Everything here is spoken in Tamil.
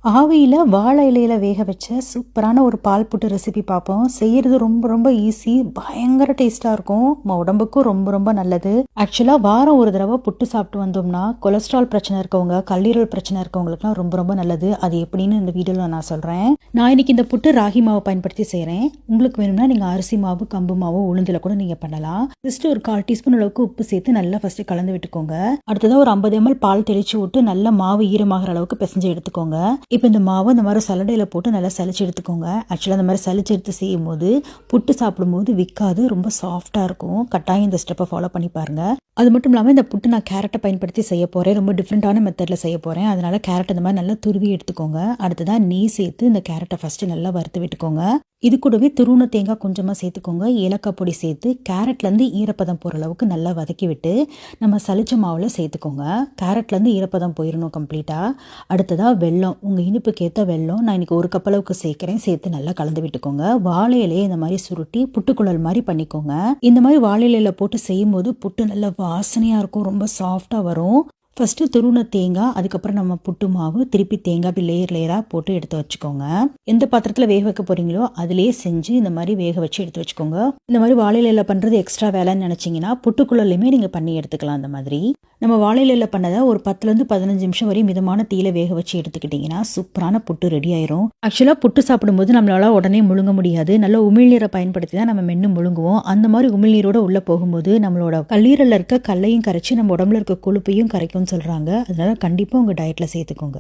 ஆவியில வாழை இலையில வேக வச்ச சூப்பரான ஒரு பால் புட்டு ரெசிபி பார்ப்போம். செய்யறது ரொம்ப ரொம்ப ஈஸி. பயங்கர டேஸ்டா இருக்கும். நம்ம உடம்புக்கும் ரொம்ப ரொம்ப நல்லது. ஆக்சுவலா வாரம் ஒரு தடவை புட்டு சாப்பிட்டு வந்தோம்னா கொலஸ்ட்ரால் பிரச்சனை இருக்கவங்க, கல்லீரல் பிரச்சனை இருக்கவங்களுக்குலாம் ரொம்ப ரொம்ப நல்லது. அது எப்படின்னு இந்த வீடியோல நான் சொல்றேன். நான் இன்னைக்கு இந்த புட்டு ராகி மாவை பயன்படுத்தி செய்றேன். உங்களுக்கு வேணும்னா நீங்க அரிசி மாவு, கம்பு மாவு, உளுந்துல கூட நீங்க பண்ணலாம். ஜஸ்ட் ஒரு 1/4 டீஸ்பூன் அளவுக்கு உப்பு சேர்த்து நல்லா ஃபர்ஸ்ட் கலந்து விட்டுக்கோங்க. அடுத்ததா ஒரு 50 ml பால் தெளிச்சு விட்டு நல்லா மாவு ஈரமாகிற அளவுக்கு பிசைஞ்சு எடுத்துக்கோங்க. இப்போ இந்த மாவை இந்த மாதிரி சல்லடையில் போட்டு நல்லா சலிச்சு எடுத்துக்கோங்க. ஆக்சுவலாக இந்த மாதிரி சலிச்சு எடுத்து செய்யும் போது புட்டு சாப்பிடும்போது விற்காது, ரொம்ப சாஃப்டாக இருக்கும். கட்டாயம் இந்த ஸ்டெப்பை ஃபாலோ பண்ணி பாருங்க. அது மட்டும் இல்லாமல் இந்த புட்டு நான் கேரட்டை பயன்படுத்தி செய்ய போகிறேன். ரொம்ப டிஃப்ரெண்ட்டான மெத்தடில் செய்ய போகிறேன். அதனால கேரட் இந்த மாதிரி நல்லா துருவி எடுத்துக்கோங்க. அடுத்ததாக நெய் சேர்த்து இந்த கேரட்டை ஃபஸ்ட்டு நல்லா வறுத்து விட்டுக்கோங்க. இது கூடவே துருவன தேங்காய் கொஞ்சமாக சேர்த்துக்கோங்க. ஏலக்காய் பொடி சேர்த்து கேரட்லேருந்து ஈரப்பதம் போகிற அளவுக்கு நல்லா வதக்கி விட்டு நம்ம சளிச்ச மாவில் சேர்த்துக்கோங்க. கேரட்லேருந்து ஈரப்பதம் போயிடணும் கம்ப்ளீட்டாக. அடுத்ததாக வெல்லம், உங்கள் இனிப்புக்கு ஏற்ற வெல்லம் நான் இன்றைக்கி 1 கப் அளவுக்கு சேர்க்குறேன். சேர்த்து நல்லா கலந்து விட்டுக்கோங்க. வாழை இலையை இந்த மாதிரி சுருட்டி புட்டுக்குழல் மாதிரி பண்ணிக்கோங்க. இந்த மாதிரி வாழை இலையில் போட்டு செய்யும்போது புட்டு நல்லா வாசனையாக இருக்கும், ரொம்ப சாஃப்டாக வரும். ஃபஸ்ட்டு துருவன தேங்காய், அதுக்கப்புறம் நம்ம புட்டு மாவு, திருப்பி தேங்காய் அப்படி லேயர் லேயராக போட்டு எடுத்து வச்சுக்கோங்க. எந்த பாத்திரத்தில் வேக வைக்க போகிறீங்களோ அதிலேயே செஞ்சு இந்த மாதிரி வேக வச்சு எடுத்து வச்சுக்கோங்க. இந்த மாதிரி வாழை இலையில் பண்ணுறது எக்ஸ்ட்ரா வேலைன்னு நினச்சிங்கன்னா புட்டுக்குள்ளேயுமே நீங்கள் பண்ணி எடுத்துக்கலாம். அந்த மாதிரி நம்ம வாழை இலையில் பண்ணதை ஒரு 10லேருந்து 15 நிமிஷம் வரை மிதமான தீயில வேக வச்சு எடுத்துக்கிட்டிங்கன்னா சூப்பரான புட்டு ரெடி ஆயிரும். ஆக்சுவலாக புட்டு சாப்பிடும்போது நம்மளால உடனே முழுங்க முடியாது. நல்ல உமிழ்நீரை பயன்படுத்தி தான் நம்ம மென்று முழுங்குவோம். அந்த மாதிரி உமிழ்நீரோட உள்ளே போகும்போது நம்மளோட கல்லீரலில் இருக்க கல்லையும் கரைச்சி நம்ம உடம்புல இருக்க கொழுப்பையும் கரைக்கும் சொல்றாங்க. அதனால கண்டிப்பா உங்க டயட்ல சேர்த்துக்கோங்க.